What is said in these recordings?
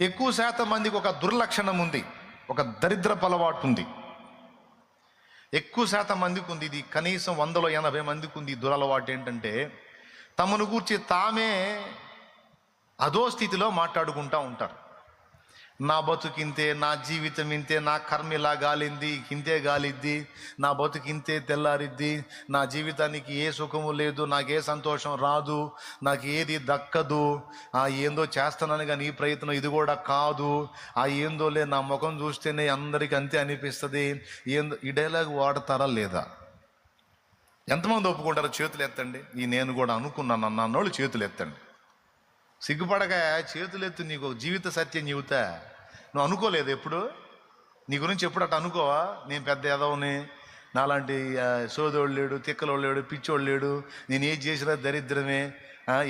ఎక్కువ శాతం మందికి ఒక దుర్లక్షణం ఉంది, ఒక దరిద్రపు అలవాటు ఉంది. ఎక్కువ శాతం మందికి ఉంది ఇది. కనీసం 180 మందికి ఉంది ఈ దురలవాటు. ఏంటంటే తమను గూర్చి తామే అదో స్థితిలో మాట్లాడుకుంటూ ఉంటారు. నా బతుకింతే, నా జీవితం ఇంతే, నా కర్మ ఇలా గాలింది, ఇంతే గాలిద్ది, నా బతుకింతే తెల్లారిద్ది, నా జీవితానికి ఏ సుఖము లేదు, నాకు ఏ సంతోషం రాదు, నాకు ఏది దక్కదు, ఏందో చేస్తానని కానీ ఈ ప్రయత్నం ఇది కూడా కాదు, ఏందోలే నా ముఖం చూస్తేనే అందరికీ అంతే అనిపిస్తుంది. ఏందో ఈ డైలాగ్ వాడతారా లేదా? ఎంతమంది ఒప్పుకుంటారో చేతులు ఎత్తండి. నేను కూడా అనుకున్నాను అన్నోళ్ళు చేతులు ఎత్తండి. సిగ్గుపడక చేతులు ఎత్తు. నీకు ఒక జీవిత సత్యం చెబుతా. నువ్వు అనుకోలేదు ఎప్పుడు, నీ గురించి ఎప్పుడు అట్లా అనుకోవా? నేను పెద్ద ఎదవని, నాలాంటి సోదోడు లేడు, తిక్కలోడు లేడు, పిచ్చోడు లేడు, నేను ఏం చేసినా దరిద్రమే,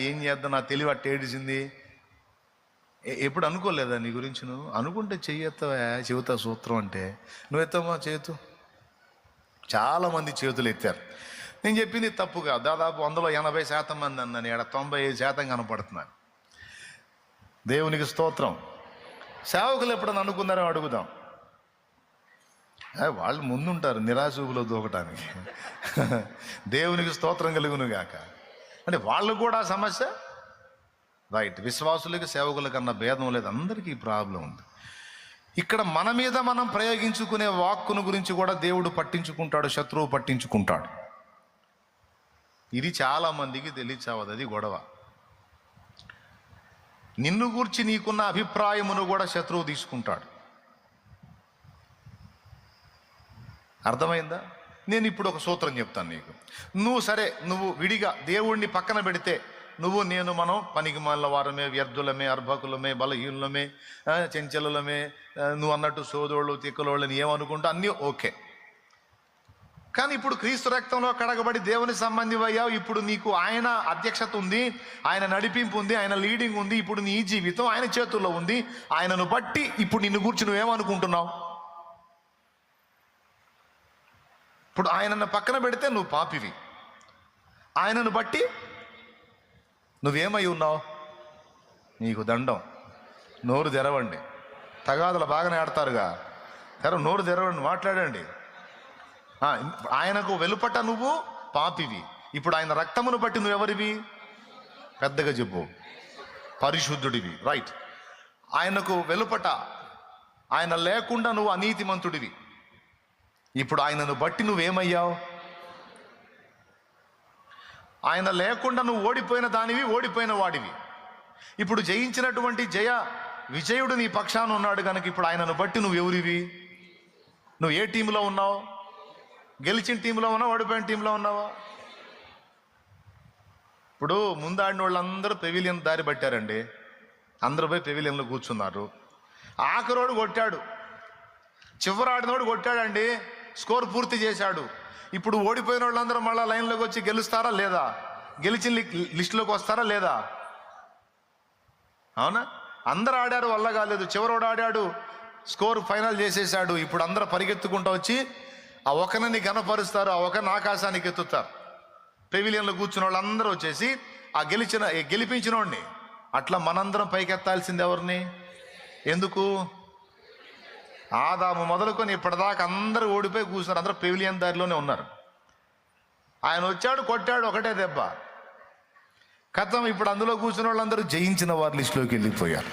ఏం చేద్దాం, నా తెలివి అట్ట ఏడిసింది, ఎప్పుడు అనుకోలేదా నీ గురించి? నువ్వు అనుకుంటే చెయ్యెత్తవా? చెబుతా సూత్రం అంటే నువ్వు ఎత్తమ్మా చేతు. చాలామంది చేతులు ఎత్తారు. నేను చెప్పింది తప్పుగా. దాదాపు 180% మంది అన్నాను, ఇక్కడ 95% కనపడుతున్నాను. దేవునికి స్తోత్రం. సేవకులు ఎప్పుడన్నా అనుకున్నారో అడుగుదాం. వాళ్ళు ముందుంటారు నిరాశూపులో దూకటానికి. దేవునికి స్తోత్రం కలుగును గాక. అంటే వాళ్ళు కూడా సమస్య. రైట్. విశ్వాసులకి సేవకుల కన్నా భేదం లేదు, అందరికీ ప్రాబ్లం ఉంది. ఇక్కడ మన మీద మనం ప్రయోగించుకునే వాక్కును గురించి కూడా దేవుడు పట్టించుకుంటాడు, శత్రువు పట్టించుకుంటాడు. ఇది చాలామందికి తెలియచావదు. అది గొడవ. నిన్ను గూర్చి నీకున్న అభిప్రాయమును కూడా శత్రువు తీసుకుంటాడు. అర్థమైందా? నేను ఇప్పుడు ఒక సూత్రం చెప్తాను నీకు. నువ్వు విడిగా దేవుణ్ణి పక్కన పెడితే మనం పనికి మాలిన వారమే, వ్యర్థులమే, అర్భకులమే, బలహీనులమే, చెంచలులమే, నువ్వు అన్నట్టు సోదోళ్ళు తిక్కలోళ్ళని ఏమనుకుంటా అన్నీ ఓకే. కానీ ఇప్పుడు క్రీస్తు రక్తంలో కడగబడి దేవుని సంబంధి అయ్యావు. ఇప్పుడు నీకు ఆయన అధ్యక్షత ఉంది, ఆయన నడిపింపు ఉంది, ఆయన లీడింగ్ ఉంది. ఇప్పుడు నీ జీవితం ఆయన చేతుల్లో ఉంది. ఆయనను బట్టి ఇప్పుడు నిన్ను గురించి నువ్వేమనుకుంటున్నావు? ఇప్పుడు ఆయనను పక్కన పెడితే నువ్వు పాపివి. ఆయనను బట్టి నువ్వేమై ఉన్నావు? నీకు దండం. నోరు తెరవండి. తగాదులు బాగానే ఆడతారుగా, నోరు తెరవండి, మాట్లాడండి. ఆయనకు వెలుపట నువ్వు పాపివి. ఇప్పుడు ఆయన రక్తమును బట్టి నువ్వెవరివి? పెద్దగా చెప్పు. పరిశుద్ధుడివి. రైట్. ఆయనకు వెలుపట ఆయన లేకుండా నువ్వు అనీతిమంతుడివి. ఇప్పుడు ఆయనను బట్టి నువ్వేమయ్యావు? ఆయన లేకుండా నువ్వు ఓడిపోయిన దానివి, ఓడిపోయిన వాడివి. ఇప్పుడు జయించినటువంటి విజయుడు నీ పక్షాన ఉన్నాడు కనుక ఇప్పుడు ఆయనను బట్టి నువ్వెవరివి? నువ్వు ఏ టీంలో ఉన్నావు? గెలిచిన టీంలో ఉన్నావా, ఓడిపోయిన టీంలో ఉన్నావా? ఇప్పుడు ముందాడిన వాళ్ళందరూ పెవిలియన్ దారి పట్టారండి. అందరూ పోయి పెవిలియన్లో కూర్చున్నారు. ఆఖరోడు కొట్టాడు, చివరాడినోడు కొట్టాడండి, స్కోర్ పూర్తి చేశాడు. ఇప్పుడు ఓడిపోయిన వాళ్ళందరూ మళ్ళీ లైన్లోకి వచ్చి గెలుస్తారా లేదా? గెలిచిన లిస్టులోకి వస్తారా లేదా? అవునా? అందరూ ఆడారు, వల్ల కాలేదు. చివరోడు ఆడాడు, స్కోర్ ఫైనల్ చేసేసాడు. ఇప్పుడు అందరూ పరిగెత్తుకుంటూ వచ్చి ఆ ఒకరిని గణపరుస్తారు, ఆ ఒకరిని ఆకాశానికి ఎత్తుతారు. పెవిలియన్లో కూర్చున్న వాళ్ళందరూ వచ్చేసి గెలిపించిన వాడిని. అట్లా మనందరం పైకెత్తాల్సింది ఎవరిని? ఎందుకు? ఆదాము మొదలుకొని ఇప్పటిదాకా అందరూ ఓడిపోయి కూర్చున్నారు, అందరూ పెవిలియన్ దారిలోనే ఉన్నారు. ఆయన వచ్చాడు, కొట్టాడు, ఒకటే దెబ్బ, కథం. ఇప్పుడు అందులో కూర్చున్న వాళ్ళందరూ జయించిన వారి లిస్టులోకి వెళ్ళిపోయారు.